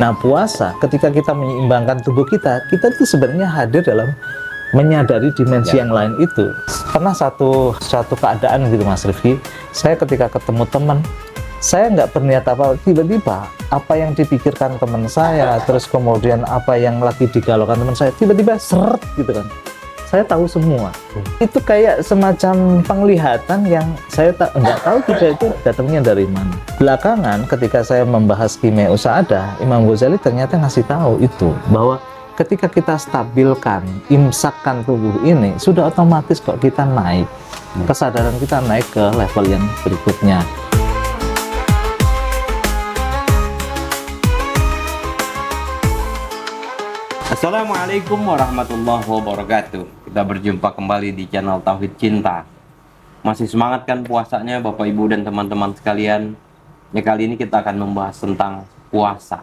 Nah, puasa ketika kita menyeimbangkan tubuh kita itu sebenarnya hadir dalam menyadari dimensi yang lain itu. Pernah satu keadaan gitu Mas Rifki, saya ketika ketemu teman, saya nggak berniat apa, tiba-tiba apa yang dipikirkan teman saya, terus kemudian apa yang lagi digalaukan teman saya, tiba-tiba seret gitu kan. Saya tahu semua. Itu kayak semacam penglihatan yang saya nggak tahu juga itu datangnya dari mana. Belakangan ketika saya membahas Kimia Usaadah, Imam Ghazali ternyata ngasih tahu itu bahwa ketika kita stabilkan, imsakkan tubuh ini, sudah otomatis kok kita naik. Kesadaran kita naik ke level yang berikutnya. Assalamualaikum warahmatullahi wabarakatuh. Kita berjumpa kembali di channel Tauhid Cinta. Masih semangat kan puasanya Bapak Ibu dan teman-teman sekalian? Ya, kali ini kita akan membahas tentang puasa.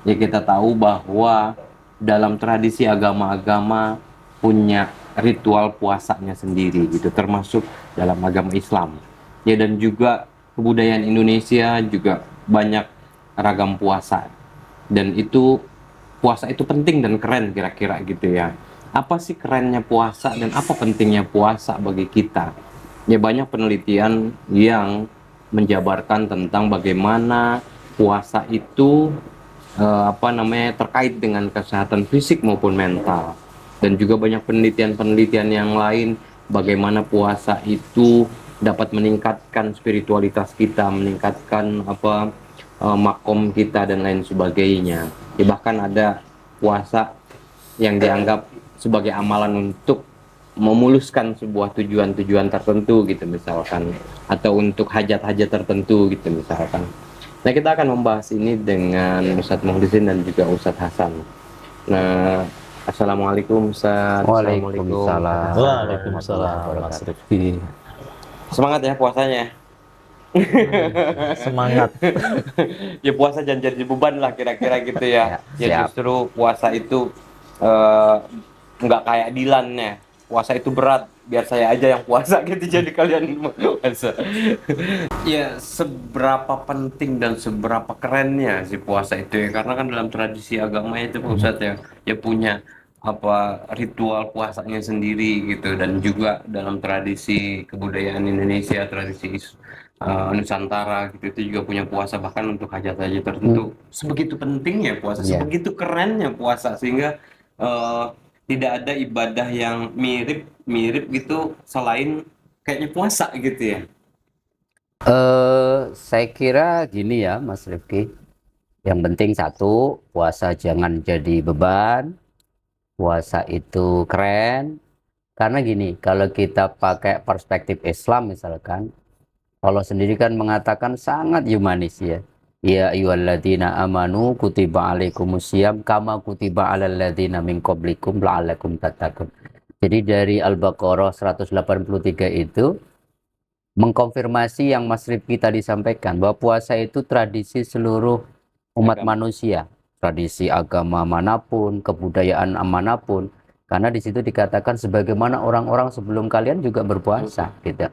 Ya, kita tahu bahwa dalam tradisi agama-agama punya ritual puasanya sendiri gitu, termasuk dalam agama Islam. Ya, dan juga kebudayaan Indonesia juga banyak ragam puasa. Dan puasa itu penting dan keren kira-kira gitu ya. Apa sih kerennya puasa dan apa pentingnya puasa bagi kita? Ya, banyak penelitian yang menjabarkan tentang bagaimana puasa itu terkait dengan kesehatan fisik maupun mental. Dan juga banyak penelitian-penelitian yang lain bagaimana puasa itu dapat meningkatkan spiritualitas kita, meningkatkan makom kita dan lain sebagainya. Ya, bahkan ada puasa yang dianggap sebagai amalan untuk memuluskan sebuah tujuan-tujuan tertentu gitu misalkan, atau untuk hajat-hajat tertentu gitu misalkan. Nah, kita akan membahas ini dengan Ustadz Muhlisin dan juga Ustadz Hasan. Nah, Assalamualaikum Ustadz. Waalaikumsalam. Waalaikumsalam Mas Rifki. Semangat ya puasanya. Semangat. Ya, puasa jangan jadi beban lah kira-kira gitu ya. Ya, justru puasa itu nggak kayak Dilannya. Puasa itu berat, biar saya aja yang puasa gitu, jadi kalian puasa. Ya, seberapa penting dan seberapa kerennya si puasa itu ya, karena kan dalam tradisi agama itu Pak Ustadz ya punya ritual puasanya sendiri gitu, dan juga dalam tradisi kebudayaan Indonesia, tradisi Nusantara gitu, itu juga punya puasa bahkan untuk hajat-hajat tertentu. Sebegitu pentingnya puasa, sebegitu kerennya puasa, sehingga tidak ada ibadah yang mirip gitu selain kayaknya puasa gitu ya. Saya kira gini ya Mas Rifki, yang penting satu, puasa jangan jadi beban, puasa itu keren. Karena gini, kalau kita pakai perspektif Islam misalkan, Allah sendiri kan mengatakan sangat humanis ya. Ya ayyuhalladzina amanu kutiba alaikumusiyam kama kutiba alal ladzina min qablikum la'allakum tattaqun. Jadi dari Al-Baqarah 183 itu mengkonfirmasi yang Mas Rifki tadi sampaikan, bahwa puasa itu tradisi seluruh umat manusia, tradisi agama manapun, kebudayaan manapun, karena di situ dikatakan sebagaimana orang-orang sebelum kalian juga berpuasa gitu.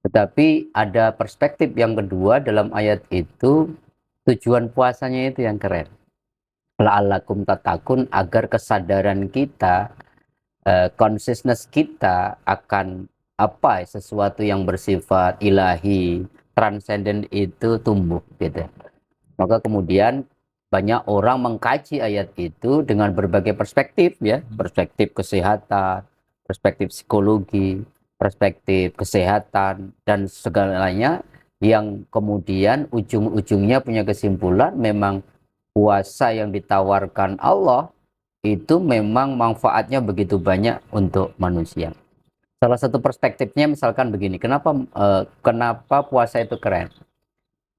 Tetapi ada perspektif yang kedua dalam ayat itu, tujuan puasanya itu yang keren. La'allakum tattaqun, agar kesadaran kita, consciousness kita akan sesuatu yang bersifat ilahi, transenden itu tumbuh gitu. Maka kemudian banyak orang mengkaji ayat itu dengan berbagai perspektif ya, perspektif kesehatan, perspektif psikologi, perspektif kesehatan dan segalanya, yang kemudian ujung-ujungnya punya kesimpulan memang puasa yang ditawarkan Allah itu memang manfaatnya begitu banyak untuk manusia. Salah satu perspektifnya misalkan begini, kenapa puasa itu keren?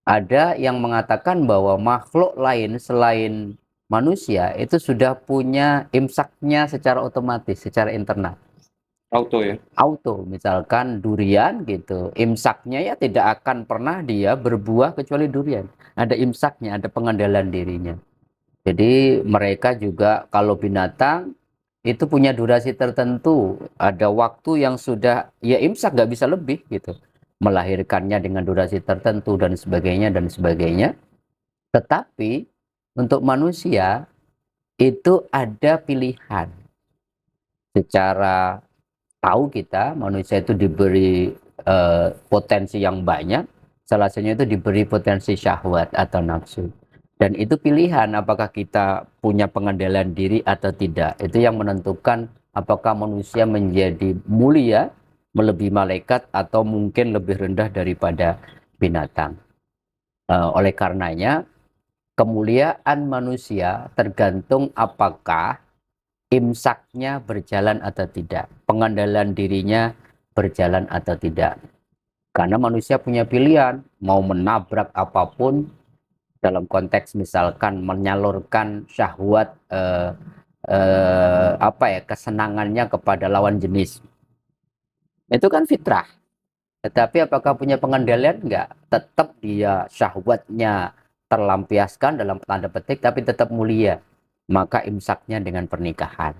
Ada yang mengatakan bahwa makhluk lain selain manusia itu sudah punya imsaknya secara otomatis, secara internal. Auto ya? Auto, misalkan durian gitu, imsaknya ya tidak akan pernah dia berbuah kecuali durian. Ada imsaknya, ada pengendalian dirinya. Jadi mereka juga kalau binatang itu punya durasi tertentu, ada waktu yang sudah ya imsak, nggak bisa lebih gitu, melahirkannya dengan durasi tertentu dan sebagainya dan sebagainya. Tetapi Untuk manusia itu ada pilihan. Secara tahu kita manusia itu diberi potensi yang banyak, salah satunya itu diberi potensi syahwat atau nafsu. Dan itu pilihan apakah kita punya pengendalian diri atau tidak. Itu yang menentukan apakah manusia menjadi mulia, melebihi malaikat atau mungkin lebih rendah daripada binatang. Oleh karenanya kemuliaan manusia tergantung apakah imsaknya berjalan atau tidak, pengendalian dirinya berjalan atau tidak. Karena manusia punya pilihan, mau menabrak apapun dalam konteks misalkan menyalurkan syahwat kesenangannya kepada lawan jenis. Itu kan fitrah. Tetapi apakah punya pengendalian? Enggak. Tetap dia syahwatnya terlampiaskan dalam tanda petik, tapi tetap mulia. Maka imsaknya dengan pernikahan.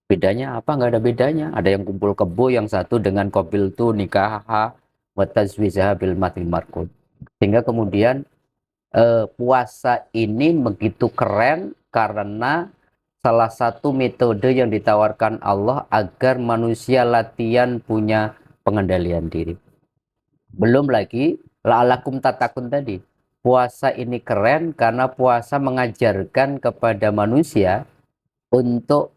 Bedanya apa? Nggak ada bedanya. Ada yang kumpul kebo, yang satu dengan qabil tu nikaha wa tazwijaha bil matil marqud. Sehingga kemudian puasa ini begitu keren karena salah satu metode yang ditawarkan Allah agar manusia latihan punya pengendalian diri. Belum lagi la'alakum tatakun tadi. Puasa ini keren karena puasa mengajarkan kepada manusia untuk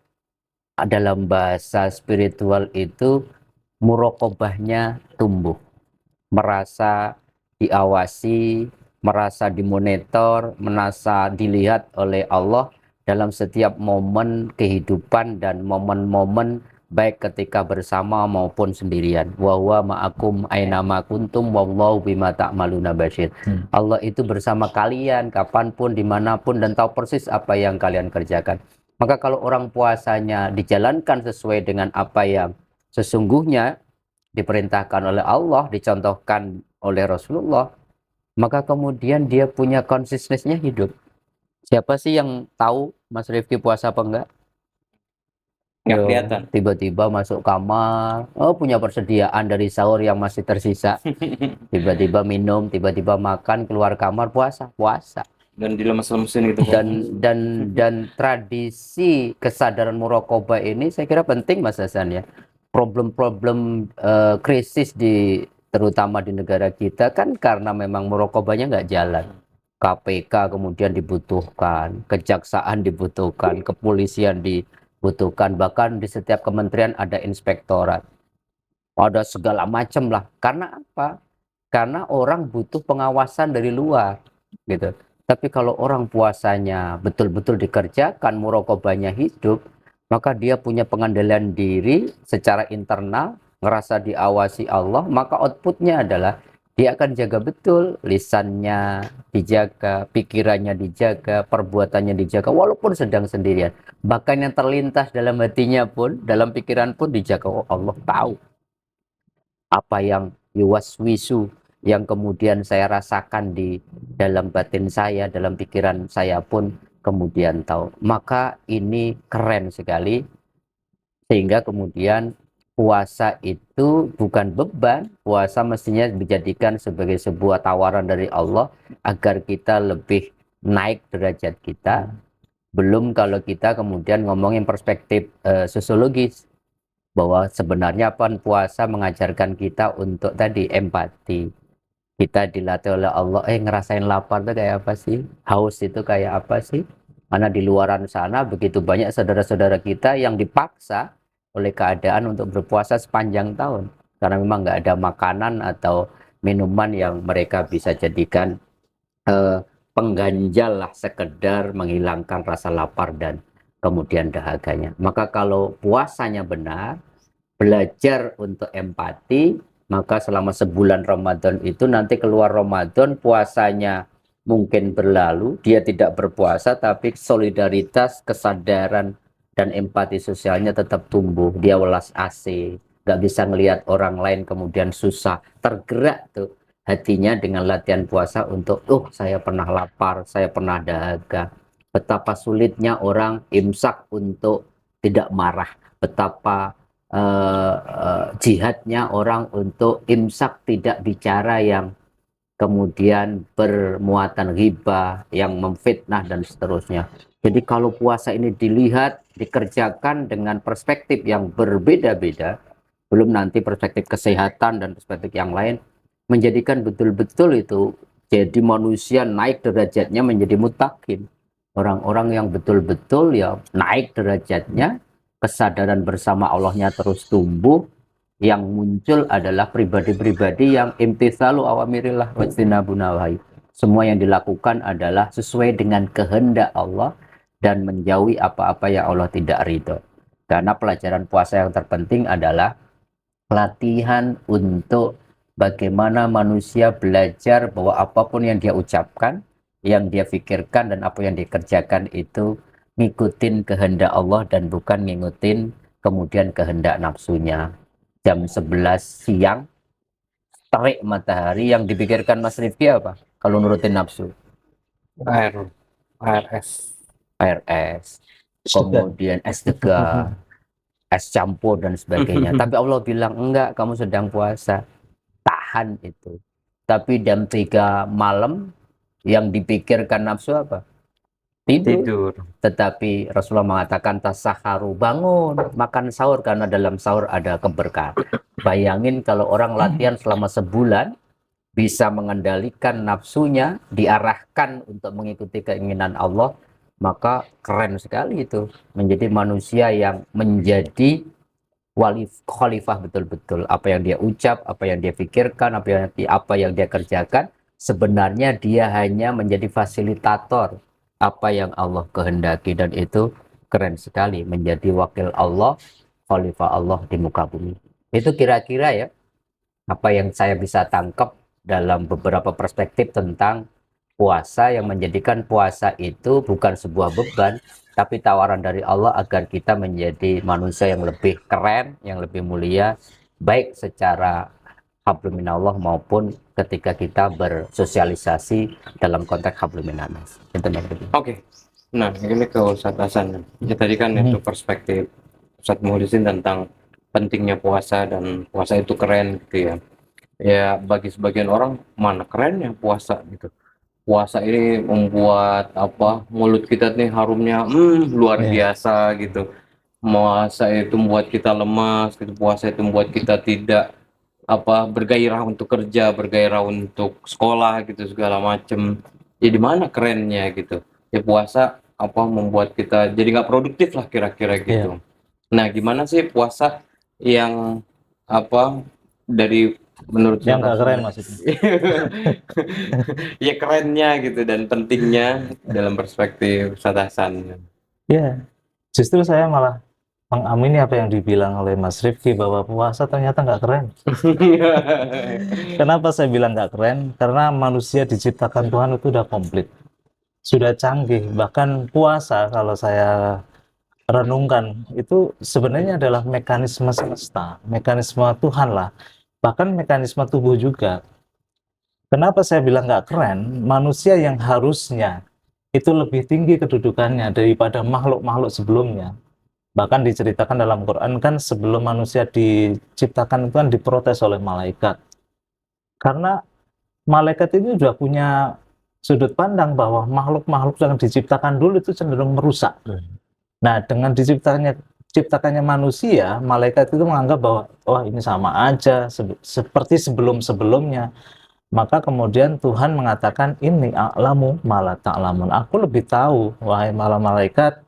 dalam bahasa spiritual itu muraqabahnya tumbuh, merasa diawasi, merasa dimonitor, merasa dilihat oleh Allah dalam setiap momen kehidupan dan momen-momen baik ketika bersama maupun sendirian. Wa huwa ma'akum aina ma kuntum wallahu bima ta'maluna basyir. Allah itu bersama kalian kapanpun, dimanapun, dan tahu persis apa yang kalian kerjakan. Maka kalau orang puasanya dijalankan sesuai dengan apa yang sesungguhnya diperintahkan oleh Allah, dicontohkan oleh Rasulullah, maka kemudian dia punya konsistensinya hidup. Siapa sih yang tahu Mas Rifki puasa apa enggak? Nggak kelihatan. Tiba-tiba masuk kamar, punya persediaan dari sahur yang masih tersisa. Tiba-tiba minum, tiba-tiba makan, keluar kamar puasa. Dan dilemes-lemesin gitu. Dan tradisi kesadaran muraqabah ini saya kira penting Mas Hasan ya. Problem-problem krisis terutama di negara kita kan karena memang muraqabahnya nggak jalan. KPK kemudian dibutuhkan, kejaksaan dibutuhkan, kepolisian dibutuhkan, bahkan di setiap kementerian ada inspektorat. Ada segala macam lah. Karena apa? Karena orang butuh pengawasan dari luar, gitu. Tapi kalau orang puasanya betul-betul dikerjakan, muraqabahnya hidup, maka dia punya pengendalian diri secara internal, ngerasa diawasi Allah, maka outputnya adalah dia akan jaga betul lisannya dijaga, pikirannya dijaga, perbuatannya dijaga, walaupun sedang sendirian. Bahkan yang terlintas dalam hatinya pun, dalam pikiran pun dijaga. Oh, Allah tahu apa yang yuwaswisu, yang kemudian saya rasakan di dalam batin saya, dalam pikiran saya pun kemudian tahu. Maka ini keren sekali, sehingga kemudian puasa itu bukan beban. Puasa mestinya dijadikan sebagai sebuah tawaran dari Allah agar kita lebih naik derajat kita. Belum kalau kita kemudian ngomongin perspektif sosiologis, bahwa sebenarnya puasa mengajarkan kita untuk tadi empati. Kita dilatih oleh Allah, ngerasain lapar itu kayak apa sih? Haus itu kayak apa sih? Karena di luaran sana begitu banyak saudara-saudara kita yang dipaksa oleh keadaan untuk berpuasa sepanjang tahun. Karena memang nggak ada makanan atau minuman yang mereka bisa jadikan pengganjal lah, sekedar menghilangkan rasa lapar dan kemudian dahaganya. Maka kalau puasanya benar, belajar untuk empati, maka selama sebulan Ramadan itu nanti keluar Ramadan puasanya mungkin berlalu, dia tidak berpuasa, tapi solidaritas, kesadaran, dan empati sosialnya tetap tumbuh. Dia welas asih, nggak bisa ngelihat orang lain kemudian susah, tergerak tuh hatinya dengan latihan puasa untuk, saya pernah lapar, saya pernah dahaga. Betapa sulitnya orang imsak untuk tidak marah, betapa jihadnya orang untuk imsak tidak bicara yang kemudian bermuatan ghibah, yang memfitnah dan seterusnya. Jadi kalau puasa ini dilihat, dikerjakan dengan perspektif yang berbeda-beda, belum nanti perspektif kesehatan dan perspektif yang lain, menjadikan betul-betul itu jadi manusia naik derajatnya menjadi mutakin. Orang-orang yang betul-betul ya naik derajatnya, kesadaran bersama Allahnya terus tumbuh, yang muncul adalah pribadi-pribadi yang imtithalu awamirillah wajtinabu nawahi. Semua yang dilakukan adalah sesuai dengan kehendak Allah dan menjauhi apa-apa yang Allah tidak ridho. Karena pelajaran puasa yang terpenting adalah latihan untuk bagaimana manusia belajar bahwa apapun yang dia ucapkan, yang dia pikirkan, dan apa yang dikerjakan itu ngikutin kehendak Allah dan bukan ngikutin kemudian kehendak nafsunya. Jam 11 siang, terik matahari, yang dipikirkan Mas Rifki apa? Kalau nurutin nafsu, Air, ARS. air es, Sudah. kemudian es degan, es campur dan sebagainya. Tapi Allah bilang, enggak, kamu sedang puasa. Tahan itu. Tapi jam 3 malam yang dipikirkan nafsu apa? Tidur. Tidur. Tetapi Rasulullah mengatakan tasaharu, bangun, makan sahur, karena dalam sahur ada keberkahan. Bayangin kalau orang latihan selama sebulan bisa mengendalikan nafsunya, diarahkan untuk mengikuti keinginan Allah, maka keren sekali itu. Menjadi manusia yang menjadi wali khalifah betul-betul. Apa yang dia ucap, apa yang dia pikirkan, apa yang dia kerjakan, sebenarnya dia hanya menjadi fasilitator apa yang Allah kehendaki, dan itu keren sekali, menjadi wakil Allah, khalifah Allah di muka bumi. Itu kira-kira ya apa yang saya bisa tangkap dalam beberapa perspektif tentang puasa, yang menjadikan puasa itu bukan sebuah beban, tapi tawaran dari Allah agar kita menjadi manusia yang lebih keren, yang lebih mulia, baik secara hablum minallah maupun ketika kita bersosialisasi dalam konteks hablum minannas. Itu Mas Rifki. Oke. Nah, ini ke Ustadz Hasan. Ya, tadi kan itu perspektif Ustadz Muhlisin tentang pentingnya puasa dan puasa itu keren gitu ya. Ya, bagi sebagian orang mana kerennya puasa gitu. Puasa ini membuat apa mulut kita nih harumnya luar Iya. biasa gitu. Puasa itu membuat kita lemas, gitu. Puasa itu membuat kita tidak apa bergairah untuk kerja, bergairah untuk sekolah gitu segala macem. Jadi mana kerennya gitu. Ya puasa apa membuat kita jadi nggak produktif lah kira-kira Iya. gitu. Nah, gimana sih puasa yang apa dari menurut Yang nggak keren Hasan? maksudnya. Ya kerennya gitu dan pentingnya dalam perspektif Ustadz Hasan. Ya, justru saya malah mengamini apa yang dibilang oleh Mas Rifki bahwa puasa ternyata nggak keren. Kenapa saya bilang nggak keren? Karena manusia diciptakan Tuhan itu udah komplit, sudah canggih. Bahkan puasa kalau saya renungkan itu sebenarnya adalah mekanisme semesta, mekanisme Tuhan lah. Bahkan mekanisme tubuh juga. Kenapa saya bilang nggak keren? Manusia yang harusnya itu lebih tinggi kedudukannya daripada makhluk-makhluk sebelumnya. Bahkan diceritakan dalam Quran kan sebelum manusia diciptakan itu kan diprotes oleh malaikat. Karena malaikat itu sudah punya sudut pandang bahwa makhluk-makhluk yang diciptakan dulu itu cenderung merusak. Nah, dengan diciptakannya manusia, malaikat itu menganggap bahwa oh ini sama aja seperti sebelum-sebelumnya. Maka kemudian Tuhan mengatakan ini a'lamu ma la ta'lamun. Aku lebih tahu wahai malaikat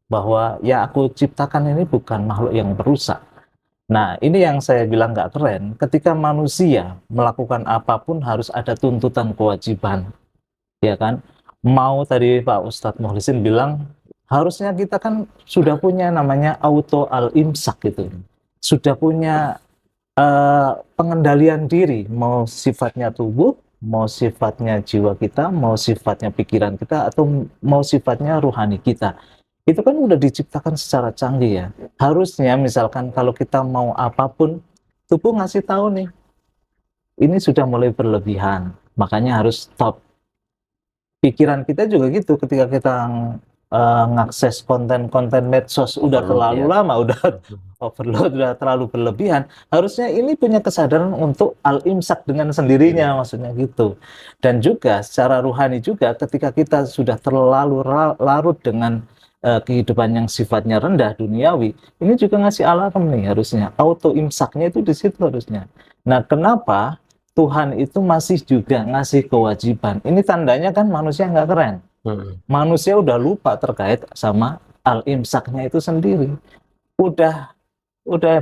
bahwa ya aku ciptakan ini bukan makhluk yang merusak. Nah, ini yang saya bilang nggak keren. Ketika manusia melakukan apapun harus ada tuntutan kewajiban, ya kan? Mau tadi Pak Ustadz Muhlisin bilang, harusnya kita kan sudah punya namanya auto al-imsak gitu. Sudah punya pengendalian diri, mau sifatnya tubuh, mau sifatnya jiwa kita, mau sifatnya pikiran kita, atau mau sifatnya ruhani kita. Itu kan udah diciptakan secara canggih ya. Harusnya misalkan kalau kita mau apapun, tubuh ngasih tahu nih, ini sudah mulai berlebihan, makanya harus stop. Pikiran kita juga gitu, ketika kita ngakses konten-konten medsos udah Overload, terlalu ya. lama, udah overload, udah terlalu berlebihan, harusnya ini punya kesadaran untuk al-imsak dengan sendirinya, maksudnya gitu. Dan juga secara ruhani juga, ketika kita sudah terlalu larut dengan kehidupan yang sifatnya rendah duniawi, ini juga ngasih alarm nih harusnya, auto imsaknya itu di situ harusnya. Nah, kenapa Tuhan itu masih juga ngasih kewajiban? Ini tandanya kan manusia nggak keren. Manusia udah lupa terkait sama al-imsaknya itu sendiri. Udah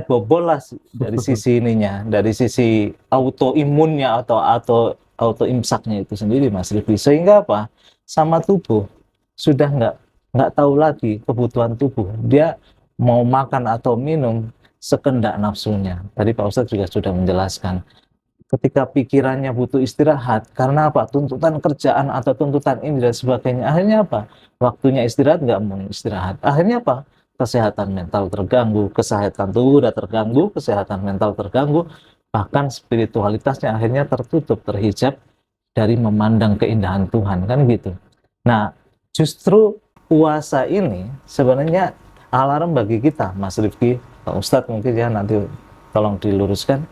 bobol lah dari sisi ininya, dari sisi autoimunnya atau auto imsaknya itu sendiri, Mas Rifki. Sehingga apa? Sama tubuh sudah nggak tahu lagi kebutuhan tubuh. Dia mau makan atau minum sekendak nafsunya. Tadi Pak Ustadz juga sudah menjelaskan. Ketika pikirannya butuh istirahat, karena apa? Tuntutan kerjaan atau tuntutan ini dan sebagainya. Akhirnya apa? Waktunya istirahat nggak mau istirahat. Akhirnya apa? Kesehatan mental terganggu, kesehatan tubuh udah terganggu, kesehatan mental terganggu, bahkan spiritualitasnya akhirnya tertutup, terhijab dari memandang keindahan Tuhan, kan gitu. Nah, justru puasa ini sebenarnya alarm bagi kita, Mas Rifki, Pak Ustadz mungkin ya nanti tolong diluruskan,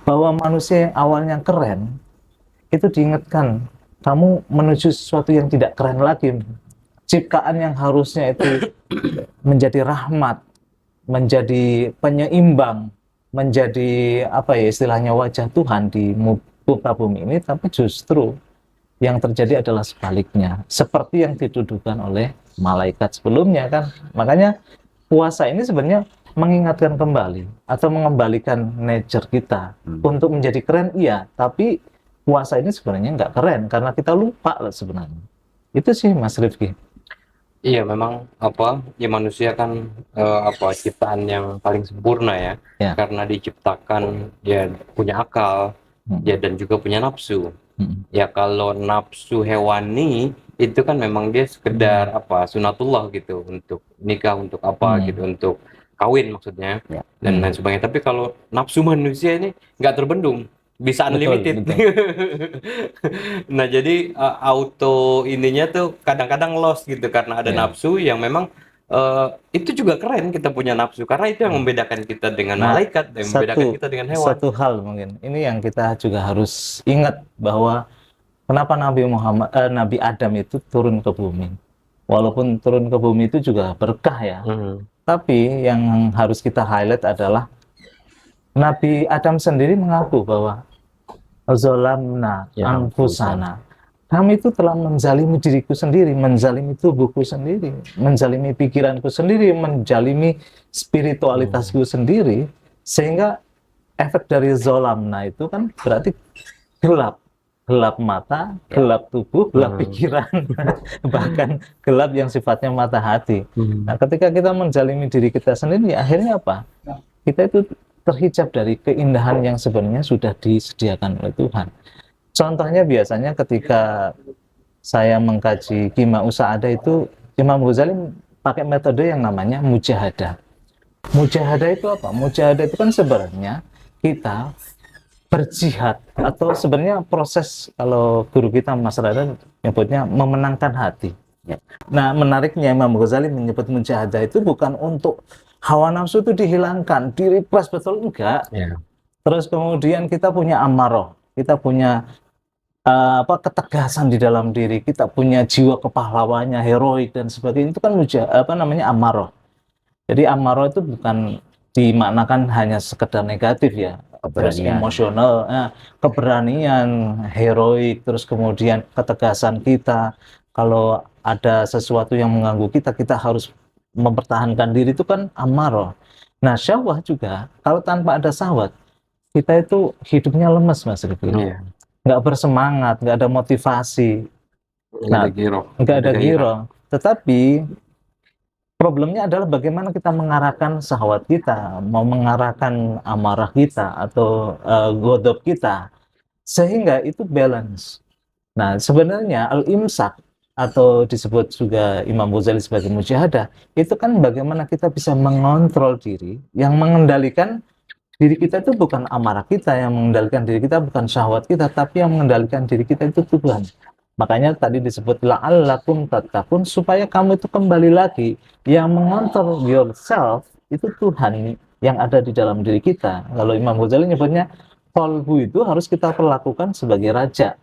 bahwa manusia yang awalnya keren itu diingatkan kamu menuju sesuatu yang tidak keren lagi. Ciptaan yang harusnya itu menjadi rahmat, menjadi penyeimbang, menjadi apa ya istilahnya wajah Tuhan di muka bumi ini, tapi justru yang terjadi adalah sebaliknya, seperti yang dituduhkan oleh malaikat sebelumnya kan. Makanya puasa ini sebenarnya mengingatkan kembali atau mengembalikan nature kita untuk menjadi keren, iya, tapi puasa ini sebenarnya nggak keren karena kita lupa lah sebenarnya. Itu sih Mas Rifki. Iya, memang apa ya, manusia kan apa ciptaan yang paling sempurna ya, Ya. karena diciptakan ya punya akal ya dan juga punya nafsu. Ya kalau nafsu hewani itu kan memang dia sekedar apa sunatullah gitu, untuk nikah, untuk apa gitu, untuk kawin maksudnya Ya. dan lain sebagainya. Tapi kalau nafsu manusia ini nggak terbendung, bisa unlimited. Nah jadi auto ininya tuh kadang-kadang lost gitu karena ada Ya. nafsu yang memang itu juga keren kita punya nafsu, karena itu yang membedakan kita dengan Nah, malaikat, yang membedakan kita dengan hewan. satu hal mungkin ini yang kita juga harus ingat, bahwa kenapa Nabi Adam itu turun ke bumi. Walaupun turun ke bumi itu juga berkah ya. Tapi yang harus kita highlight adalah Nabi Adam sendiri mengaku bahwa zolamna Ya, anfusana. Kami itu telah menzalimi diriku sendiri, menzalimi tubuhku sendiri, menzalimi pikiranku sendiri, menzalimi spiritualitasku sendiri, sehingga efek dari zolamna itu kan berarti gelap. Gelap mata, gelap tubuh, gelap pikiran, bahkan gelap yang sifatnya mata hati. Nah, ketika kita menzalimi diri kita sendiri, akhirnya apa? Kita itu terhijab dari keindahan yang sebenarnya sudah disediakan oleh Tuhan. Contohnya biasanya ketika saya mengkaji Qimah Usa'adah itu, Imam Ghazali pakai metode yang namanya mujahadah. Mujahadah itu apa? Mujahadah itu kan sebenarnya kita berjihad, atau sebenarnya proses, kalau guru kita Mas Radan menyebutnya memenangkan hati. Nah, menariknya Imam Ghazali menyebut mujahadah itu bukan untuk hawa nafsu itu dihilangkan, direpress betul, enggak. Terus kemudian kita punya amarah, kita punya ketegasan di dalam diri, kita punya jiwa kepahlawannya, heroik dan sebagainya. Itu kan amarah. Jadi amarah itu bukan dimaknakan hanya sekedar negatif ya, terus emosional, keberanian, heroik, terus kemudian ketegasan kita. Kalau ada sesuatu yang mengganggu kita, kita harus mempertahankan diri, itu kan amarah. Nah, syahwat juga, kalau tanpa ada syahwat, kita itu hidupnya lemes, Mas Rifki. Nggak bersemangat, nggak ada motivasi, nggak ada giro. Tetapi problemnya adalah bagaimana kita mengarahkan syahwat kita, mau mengarahkan amarah kita atau godop kita, sehingga itu balance. Nah, sebenarnya al-imsak atau disebut juga Imam Ghazali sebagai mujahadah, itu kan bagaimana kita bisa mengontrol diri, yang mengendalikan diri kita itu bukan amarah kita, yang mengendalikan diri kita bukan syahwat kita, tapi yang mengendalikan diri kita itu Tuhan. Makanya tadi disebut la'allakum tattaqun, supaya kamu itu kembali lagi. Yang mengontrol yourself itu Tuhan yang ada di dalam diri kita. Kalau Imam Ghazali nyebutnya kolbu itu harus kita perlakukan sebagai raja.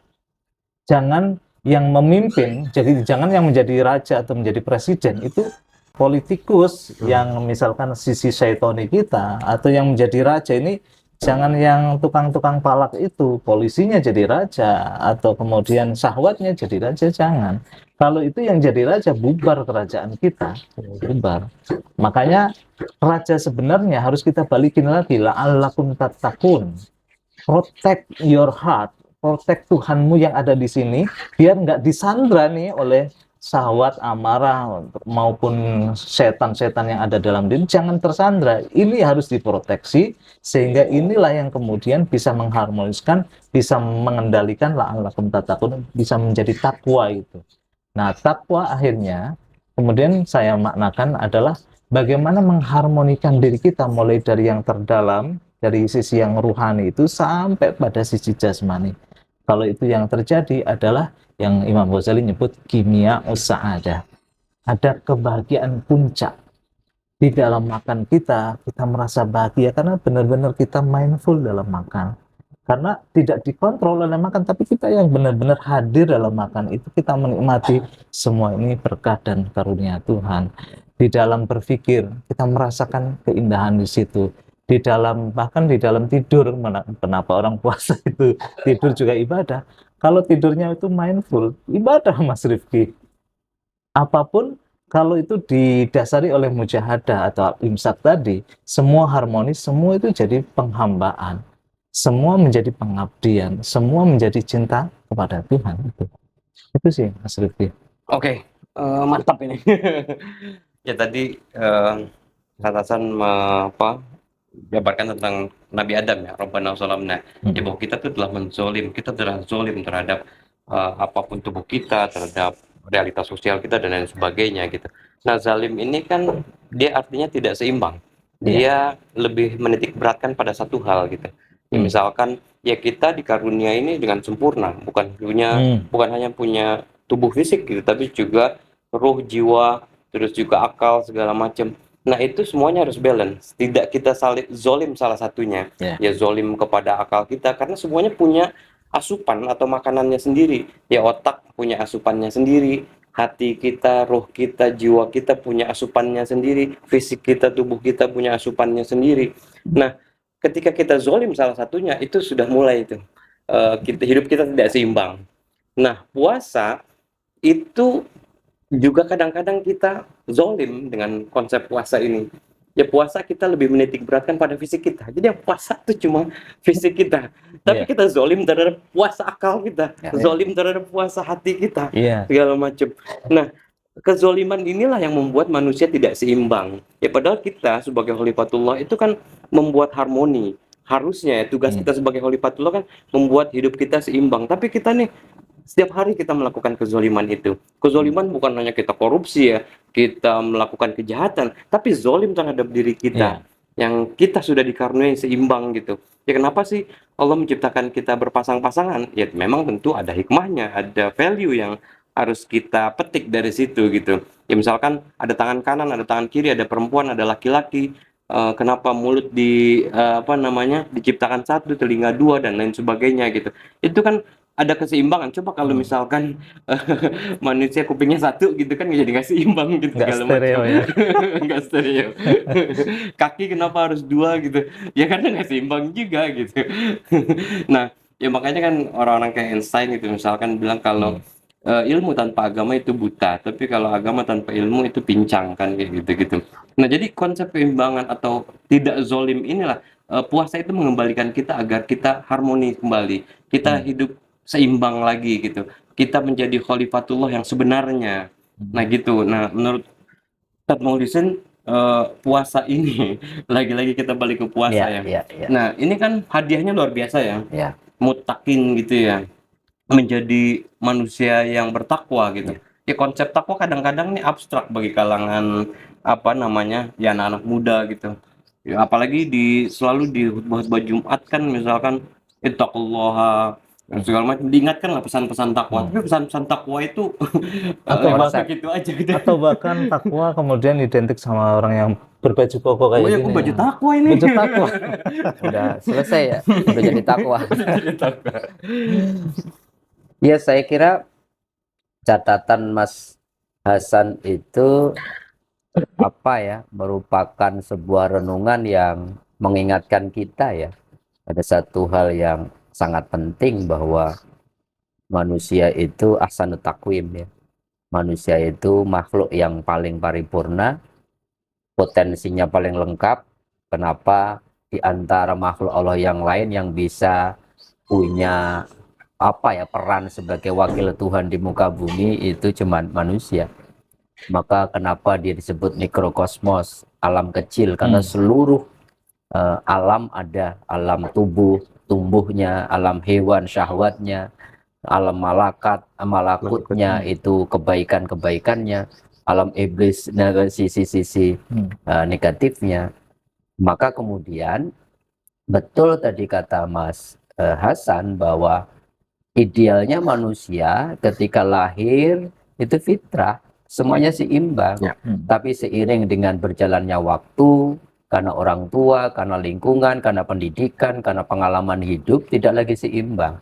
Jangan yang memimpin, jadi jangan yang menjadi raja atau menjadi presiden itu politikus yang misalkan sisi syaitoni kita, atau yang menjadi raja ini jangan yang tukang-tukang palak itu, polisinya jadi raja atau kemudian syahwatnya jadi raja, jangan. Kalau itu yang jadi raja, bubar kerajaan kita, bubar. Makanya raja sebenarnya harus kita balikin lagi, la'allakum tattaqun, protect your heart, protect Tuhanmu yang ada di sini, biar nggak disandra nih oleh syahwat, amarah, maupun setan-setan yang ada dalam diri. Jangan tersandra, ini harus diproteksi, sehingga inilah yang kemudian bisa mengharmoniskan, bisa mengendalikan la'allakum tattaqun, bisa menjadi takwa itu. Nah, takwa akhirnya kemudian saya maknakan adalah bagaimana mengharmonikan diri kita mulai dari yang terdalam, dari sisi yang ruhani itu sampai pada sisi jasmani. Kalau itu yang terjadi adalah yang Imam Ghazali nyebut kimia usa'adah. Ada kebahagiaan puncak di dalam makan kita merasa bahagia karena benar-benar kita mindful dalam makan. Karena tidak dikontrol oleh makan, tapi kita yang benar-benar hadir dalam makan itu, kita menikmati semua ini berkah dan karunia Tuhan. Di dalam berpikir, kita merasakan keindahan di situ. Di dalam, bahkan di dalam tidur, kenapa orang puasa itu tidur juga ibadah. Kalau tidurnya itu mindful, ibadah Mas Rifki. Apapun, kalau itu didasari oleh mujahadah atau imsak tadi, semua harmonis, semua itu jadi penghambaan. Semua menjadi pengabdian, semua menjadi cinta kepada Tuhan. Itu sih Mas Rifki. Oke, mantap ini. Ya tadi Ustaz Hasan jabarkan tentang Nabi Adam ya, Rabbana zalamna. Ya bahwa kita tuh telah menzolim, kita telah zolim terhadap apapun tubuh kita, terhadap realitas sosial kita dan lain sebagainya gitu. Nah, zalim ini kan dia artinya tidak seimbang. Dia lebih menitik beratkan pada satu hal gitu. Ya, misalkan ya kita dikarunia ini dengan sempurna, bukan hanya punya tubuh fisik gitu, tapi juga ruh, jiwa, terus juga akal segala macam. Nah, itu semuanya harus balance. Tidak kita zolim salah satunya. Ya zolim kepada akal kita karena semuanya punya asupan atau makanannya sendiri. Ya otak punya asupannya sendiri, hati kita, roh kita, jiwa kita punya asupannya sendiri, fisik kita, tubuh kita punya asupannya sendiri. Nah, ketika kita zolim salah satunya, itu sudah mulai itu hidup kita tidak seimbang. Nah, puasa itu juga kadang-kadang kita zolim dengan konsep puasa ini. Ya puasa kita lebih menitik beratkan pada fisik kita. Jadi yang puasa itu cuma fisik kita. Tapi kita zolim terhadap puasa akal kita, zolim terhadap puasa hati kita, segala macam. Nah, kezoliman inilah yang membuat manusia tidak seimbang. Ya padahal kita sebagai khalifatullah itu kan membuat harmoni. Harusnya ya, tugas kita sebagai khalifatullah kan membuat hidup kita seimbang. Tapi kita nih setiap hari kita melakukan kezoliman itu. Kezoliman bukan hanya kita korupsi ya, kita melakukan kejahatan, tapi zolim terhadap diri kita. Yang kita sudah dikaruniai seimbang gitu. Ya kenapa sih Allah menciptakan kita berpasang-pasangan? Ya memang tentu ada hikmahnya, ada value yang harus kita petik dari situ gitu. Ya misalkan ada tangan kanan, ada tangan kiri, ada perempuan, ada laki-laki. Kenapa mulut diciptakan satu, telinga dua dan lain sebagainya gitu. Itu kan ada keseimbangan. Coba kalau misalkan manusia kupingnya satu gitu kan jadi nggak seimbang gitu, nggak stereo ya. Nggak stereo. Kaki kenapa harus dua gitu? Ya karena nggak seimbang juga gitu. Nah, ya makanya kan orang-orang kayak Einstein gitu misalkan bilang kalau ilmu tanpa agama itu buta, tapi kalau agama tanpa ilmu itu pincang kan kayak gitu-gitu. Nah, jadi konsep keimbangan atau tidak zolim inilah puasa itu mengembalikan kita agar kita harmoni kembali. Kita hidup seimbang lagi gitu. Kita menjadi khalifatullah yang sebenarnya. Nah, gitu. Nah, menurut Ustadz Maulisin puasa ini lagi-lagi kita balik ke puasa ya. Nah, ini kan hadiahnya luar biasa ya. Mutakin gitu ya. Menjadi manusia yang bertakwa gitu. Ya konsep takwa kadang-kadang nih abstrak bagi kalangan ya anak-anak muda gitu. Ya, apalagi selalu di khutbah Jumat kan misalkan ittaqullaha segala macam, diingatkan lah pesan-pesan takwa. Tapi pesan-pesan takwa itu Atau lewat bahkan begitu aja gitu. atau bahkan takwa kemudian identik sama orang yang berbaju koko Oh kayak ya, aku gini. baju takwa ini. Baju takwa. Udah selesai ya, udah jadi takwa. Jadi takwa. Ya, saya kira catatan Mas Hasan itu apa ya, merupakan sebuah renungan yang mengingatkan kita ya. Ada satu hal yang sangat penting bahwa manusia itu ahsanut takwim ya. Manusia itu makhluk yang paling paripurna, potensinya paling lengkap. Kenapa di antara makhluk Allah yang lain yang bisa punya apa ya, peran sebagai wakil Tuhan di muka bumi itu cuman manusia. Maka kenapa dia disebut mikrokosmos, alam kecil, karena seluruh alam ada, alam tubuh, tumbuhnya, alam hewan, syahwatnya, alam malakat, malakutnya, itu kebaikan-kebaikannya, alam iblis, nah, sisi-sisi negatifnya. Maka kemudian betul tadi kata Mas Hasan bahwa idealnya manusia ketika lahir itu fitrah, semuanya seimbang. Ya. Tapi seiring dengan berjalannya waktu, karena orang tua, karena lingkungan, karena pendidikan, karena pengalaman hidup, tidak lagi seimbang.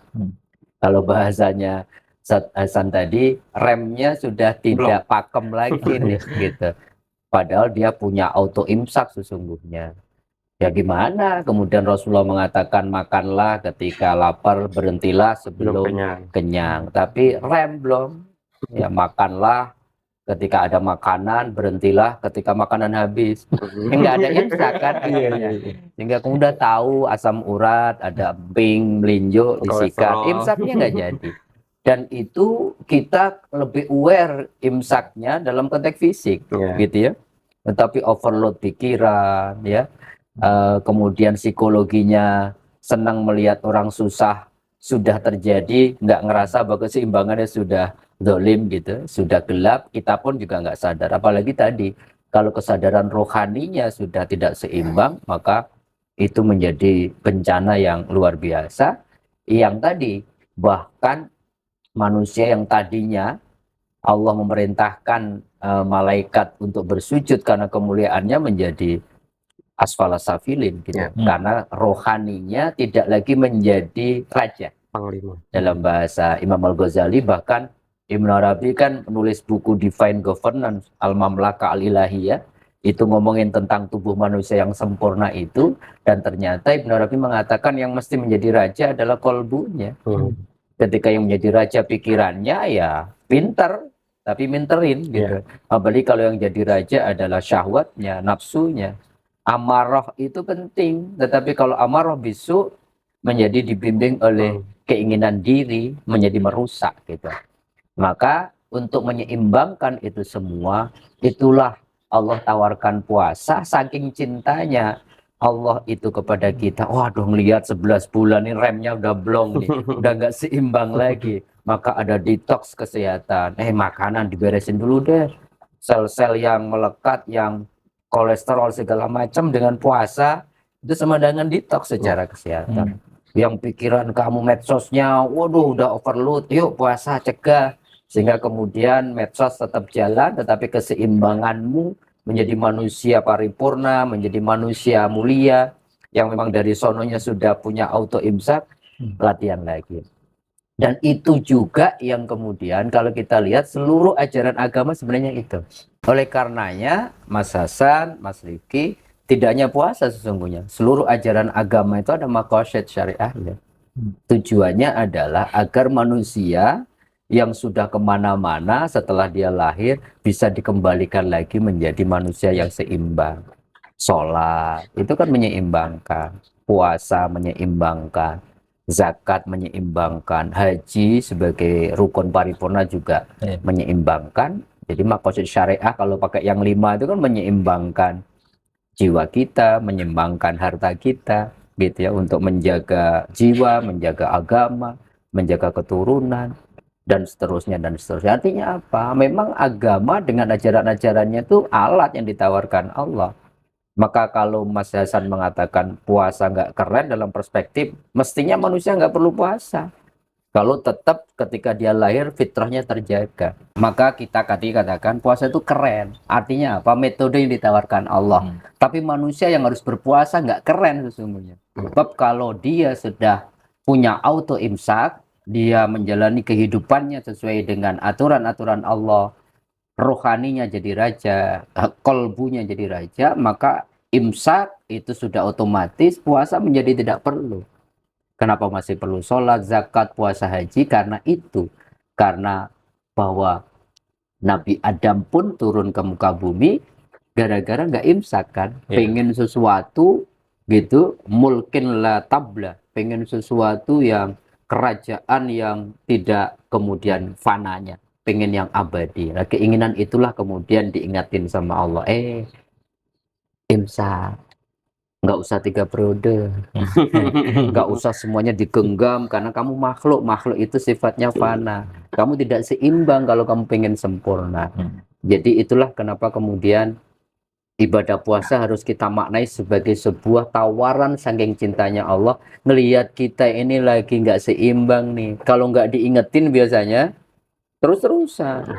Kalau bahasanya Hasan tadi, remnya sudah tidak pakem lagi nih, gitu. Padahal dia punya auto imsak sesungguhnya. Ya gimana? Kemudian Rasulullah mengatakan makanlah ketika lapar, berhentilah sebelum kenyang. Tapi rem belum. Ya makanlah ketika ada makanan, berhentilah ketika makanan habis. Enggak ada imsak kan akhirnya. Sehingga kemudian tahu asam urat, ada ping, melinjo, disikat. Imsaknya nggak jadi. Dan itu kita lebih aware imsaknya dalam konteks fisik, gitu ya. Tetapi overload pikiran, ya. Kemudian psikologinya senang melihat orang susah sudah terjadi, nggak ngerasa bahwa keseimbangannya sudah dolim gitu, sudah gelap, kita pun juga nggak sadar. Apalagi tadi, kalau kesadaran rohaninya sudah tidak seimbang, maka itu menjadi bencana yang luar biasa. Yang tadi, bahkan manusia yang tadinya Allah memerintahkan malaikat untuk bersujud karena kemuliaannya menjadi asfala safilin gitu. Karena rohaninya tidak lagi menjadi raja, panglima. Dalam bahasa Imam Al-Ghazali, bahkan Ibn Arabi kan menulis buku Divine Governance, Al-Mamlaka Al-Ilahiyah, itu ngomongin tentang tubuh manusia yang sempurna itu, dan ternyata Ibn Arabi mengatakan yang mesti menjadi raja adalah kolbunya. Ketika yang menjadi raja pikirannya ya pinter, tapi minterin gitu. Apalagi kalau yang jadi raja adalah syahwatnya, nafsunya. Amarah itu penting, tetapi kalau amarah bisu menjadi dibimbing oleh keinginan diri, menjadi merusak gitu. Maka untuk menyeimbangkan itu semua, itulah Allah tawarkan puasa, saking cintanya Allah itu kepada kita. Waduh, ngelihat 11 bulan ini remnya udah blong nih, udah nggak seimbang lagi. Maka ada detox kesehatan. Makanan diberesin dulu deh. Sel-sel yang melekat, yang kolesterol segala macam, dengan puasa itu sama dengan detox secara kesehatan. Yang pikiran kamu medsosnya, waduh udah overload, yuk puasa cegah. Sehingga kemudian medsos tetap jalan, tetapi keseimbanganmu menjadi manusia paripurna, menjadi manusia mulia, yang memang dari sononya sudah punya auto imsak, latihan lagi. Dan itu juga yang kemudian kalau kita lihat seluruh ajaran agama sebenarnya itu. Oleh karenanya Mas Hasan, Mas Rifki, tidak hanya puasa sesungguhnya. Seluruh ajaran agama itu ada maqasid syariahnya. Tujuannya adalah agar manusia yang sudah kemana-mana setelah dia lahir bisa dikembalikan lagi menjadi manusia yang seimbang. Sholat itu kan menyeimbangkan, puasa menyeimbangkan, zakat menyeimbangkan, haji sebagai rukun paripurna juga menyeimbangkan. Jadi maqasid syariah kalau pakai yang 5 itu kan menyeimbangkan jiwa kita, menyeimbangkan harta kita, gitu ya, untuk menjaga jiwa, menjaga agama, menjaga keturunan, dan seterusnya dan seterusnya. Artinya apa? Memang agama dengan ajaran-ajarannya itu alat yang ditawarkan Allah. Maka kalau Mas Hasan mengatakan puasa nggak keren dalam perspektif, mestinya manusia nggak perlu puasa. Kalau tetap ketika dia lahir fitrahnya terjaga, maka kita tadi katakan puasa itu keren. Artinya apa? Metode yang ditawarkan Allah. Tapi manusia yang harus berpuasa nggak keren sesungguhnya. Sebab kalau dia sudah punya auto imsak, dia menjalani kehidupannya sesuai dengan aturan-aturan Allah, rohaninya jadi raja, kolbunya jadi raja, maka imsak itu sudah otomatis, puasa menjadi tidak perlu. Kenapa masih perlu sholat, zakat, puasa, haji? Karena itu. Karena bahwa Nabi Adam pun turun ke muka bumi gara-gara nggak imsak kan. Ya. Pengen sesuatu gitu, mulkin la tabla. Pengen sesuatu yang kerajaan yang tidak kemudian fananya. Pengen yang abadi. Nah, keinginan itulah kemudian diingatin sama Allah. Imsak. Nggak usah 3 periode. Nggak usah semuanya digenggam karena kamu makhluk itu sifatnya fana, kamu tidak seimbang kalau kamu pengen sempurna. Jadi itulah kenapa kemudian ibadah puasa harus kita maknai sebagai sebuah tawaran saking cintanya Allah, ngelihat kita ini lagi nggak seimbang nih, kalau nggak diingetin biasanya terus-terusan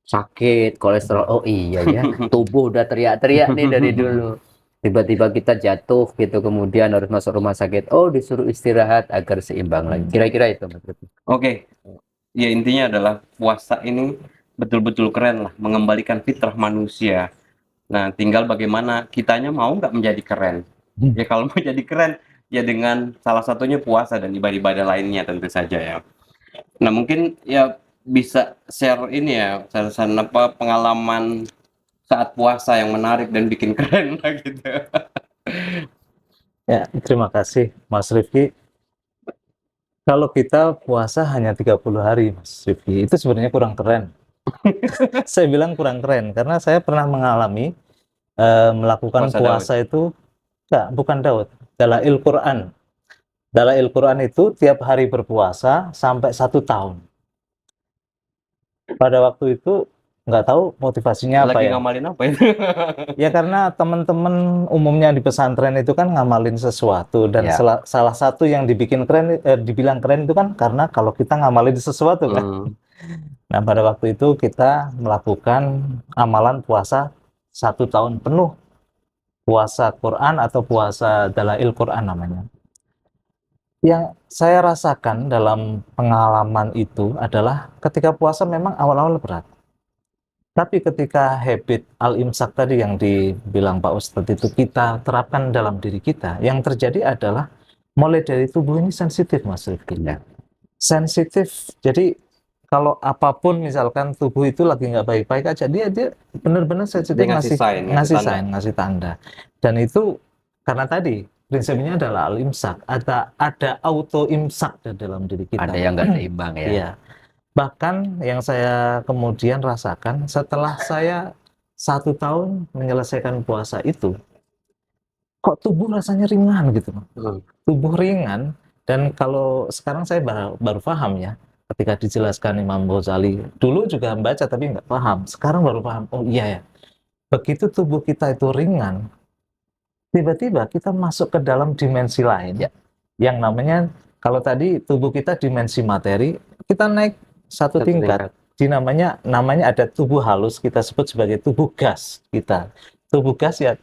sakit kolesterol. Oh iya ya, tubuh udah teriak-teriak nih dari dulu, tiba-tiba kita jatuh gitu, kemudian harus masuk rumah sakit, oh disuruh istirahat agar seimbang lagi. Kira-kira itu Mas Lutfi. Oke, ya intinya adalah puasa ini betul-betul keren lah, mengembalikan fitrah manusia. Nah, tinggal bagaimana kitanya mau nggak menjadi keren. Ya kalau mau jadi keren, ya dengan salah satunya puasa dan ibadah-ibadah lainnya tentu saja ya. Nah, mungkin ya bisa share ini ya, share apa pengalaman saat puasa yang menarik dan bikin keren lah gitu. Ya, terima kasih Mas Rifki. Kalau kita puasa hanya 30 hari, Mas Rifki, itu sebenarnya kurang keren. Saya bilang kurang keren, karena saya pernah mengalami melakukan Puasa puasa itu, bukan Daud, Dalail Quran. Dalail Quran itu tiap hari berpuasa sampai 1 tahun. Pada waktu itu, nggak tahu motivasinya apa Lagi ya. ngamalin apa itu? Ya karena teman-teman umumnya di pesantren itu kan ngamalin sesuatu, dan Ya. salah satu yang dibikin keren, dibilang keren itu kan karena kalau kita ngamalin sesuatu kan. Nah pada waktu itu kita melakukan amalan puasa 1 tahun penuh, puasa Quran atau puasa Dalail Quran namanya. Yang saya rasakan dalam pengalaman itu adalah ketika puasa memang awal-awal berat. Tapi ketika habit al-imsak tadi yang dibilang Pak Ustadz itu kita terapkan dalam diri kita, yang terjadi adalah mulai dari tubuh ini sensitif, Mas Rifki. Ya. Sensitif. Jadi kalau apapun misalkan tubuh itu lagi nggak baik-baik aja, dia benar-benar sensitif, Dia ngasih sign, ngasih tanda. ngasih tanda. Dan itu karena tadi prinsipnya adalah al-imsak. Ada auto imsak di dalam diri kita. Ada yang nggak seimbang ya. Iya. Bahkan yang saya kemudian rasakan setelah saya 1 tahun menyelesaikan puasa itu, kok tubuh rasanya ringan gitu, tubuh ringan. Dan kalau sekarang saya baru paham ya, ketika dijelaskan Imam Ghazali, dulu juga membaca tapi nggak paham, sekarang baru paham, oh iya ya, begitu tubuh kita itu ringan, tiba-tiba kita masuk ke dalam dimensi lain, Ya. yang namanya, kalau tadi tubuh kita dimensi materi, kita naik satu tingkat, namanya ada tubuh halus, kita sebut sebagai tubuh gas kita. Tubuh gas ya,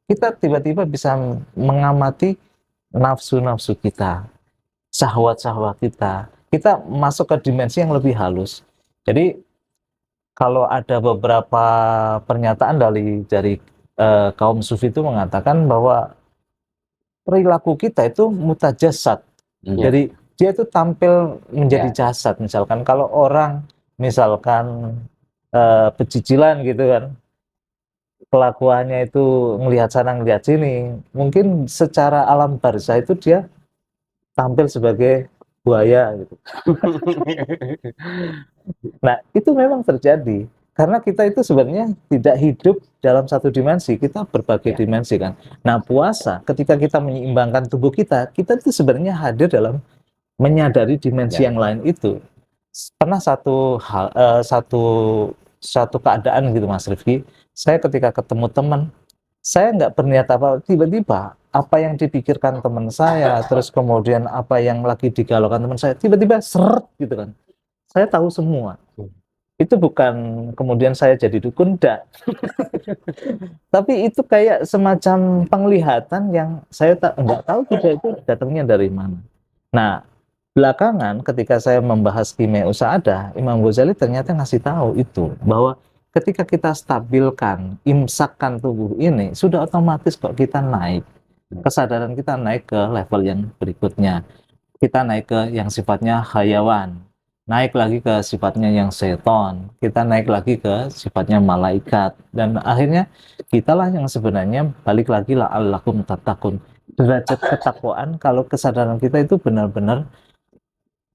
kita tiba-tiba bisa mengamati nafsu-nafsu kita, syahwat-syahwat kita. Kita masuk ke dimensi yang lebih halus. Jadi kalau ada beberapa pernyataan dari kaum sufi itu mengatakan bahwa perilaku kita itu mutajasad. Jadi dia itu tampil menjadi jasad. Misalkan kalau orang misalkan pecicilan gitu kan, kelakuannya itu ngelihat sana ngelihat sini, mungkin secara alam barzah itu dia tampil sebagai buaya gitu. Nah itu memang terjadi karena kita itu sebenarnya tidak hidup dalam satu dimensi, kita berbagai dimensi kan. Nah puasa ketika kita menyeimbangkan tubuh kita itu sebenarnya hadir dalam menyadari dimensi yang lain itu. Pernah satu keadaan gitu Mas Rifki, saya ketika ketemu teman, saya nggak berniat apa, tiba-tiba apa yang dipikirkan teman saya, terus kemudian apa yang lagi digalaukan teman saya, tiba-tiba seret gitu kan. Saya tahu semua. Itu bukan kemudian saya jadi dukun, enggak. Tapi itu kayak semacam penglihatan yang saya enggak tahu juga itu datangnya dari mana. Nah, belakangan ketika saya membahas kimia usaadah, Imam Ghazali ternyata ngasih tahu itu bahwa ketika kita stabilkan, imsakkan tubuh ini, sudah otomatis kok kita naik. Kesadaran kita naik ke level yang berikutnya. Kita naik ke yang sifatnya hayawan, naik lagi ke sifatnya yang seton, kita naik lagi ke sifatnya malaikat, dan akhirnya kitalah yang sebenarnya balik lagi la'allakum tattaqun. Derajat ketakwaan kalau kesadaran kita itu benar-benar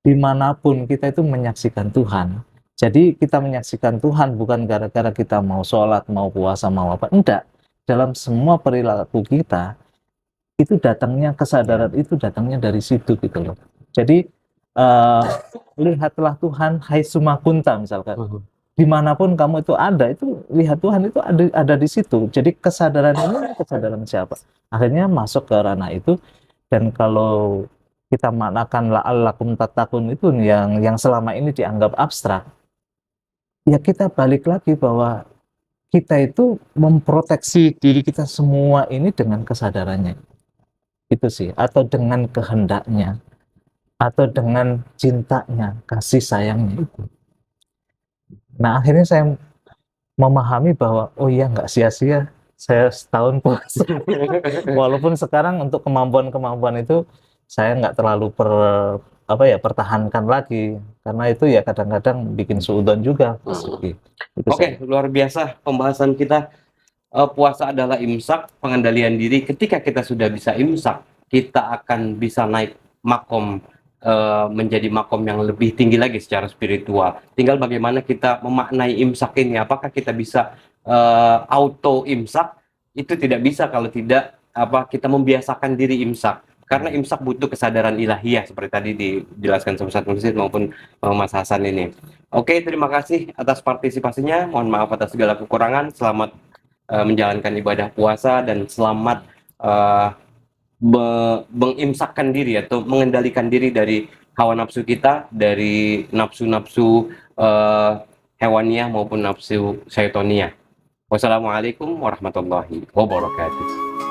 dimanapun kita itu menyaksikan Tuhan. Jadi kita menyaksikan Tuhan bukan gara-gara kita mau sholat, mau puasa, mau apa, enggak. Dalam semua perilaku kita itu datangnya kesadaran itu datangnya dari situ gitu loh. Jadi lihatlah Tuhan hai sumakunta misalkan, dimanapun kamu itu ada, itu lihat Tuhan itu ada di situ. Jadi kesadaran ini kesadaran siapa? Akhirnya masuk ke ranah itu. Dan kalau kita maknakan la'allakum tattaqun itu yang selama ini dianggap abstrak, ya kita balik lagi bahwa kita itu memproteksi diri kita semua ini dengan kesadarannya itu sih, atau dengan kehendaknya, atau dengan cintanya, kasih sayangnya itu. Nah, akhirnya saya memahami bahwa oh iya, nggak sia-sia saya setahun puasa. Walaupun sekarang untuk kemampuan-kemampuan itu saya nggak terlalu pertahankan lagi, karena itu ya kadang-kadang bikin suudzon juga. Itu Oke, luar biasa pembahasan kita. Puasa adalah imsak, pengendalian diri. Ketika kita sudah bisa imsak, kita akan bisa naik makom, menjadi makom yang lebih tinggi lagi secara spiritual. Tinggal bagaimana kita memaknai imsak ini. Apakah kita bisa auto imsak? Itu tidak bisa kalau tidak kita membiasakan diri imsak. Karena imsak butuh kesadaran ilahiyah seperti tadi dijelaskan sama Ustaz Mursyid maupun Mas Hasan ini. Oke, terima kasih atas partisipasinya. Mohon maaf atas segala kekurangan. Selamat menjalankan ibadah puasa dan selamat mengimsakkan diri atau mengendalikan diri dari hawa nafsu kita, dari nafsu-nafsu hewaniah maupun nafsu syaitoniah. Wassalamualaikum warahmatullahi wabarakatuh.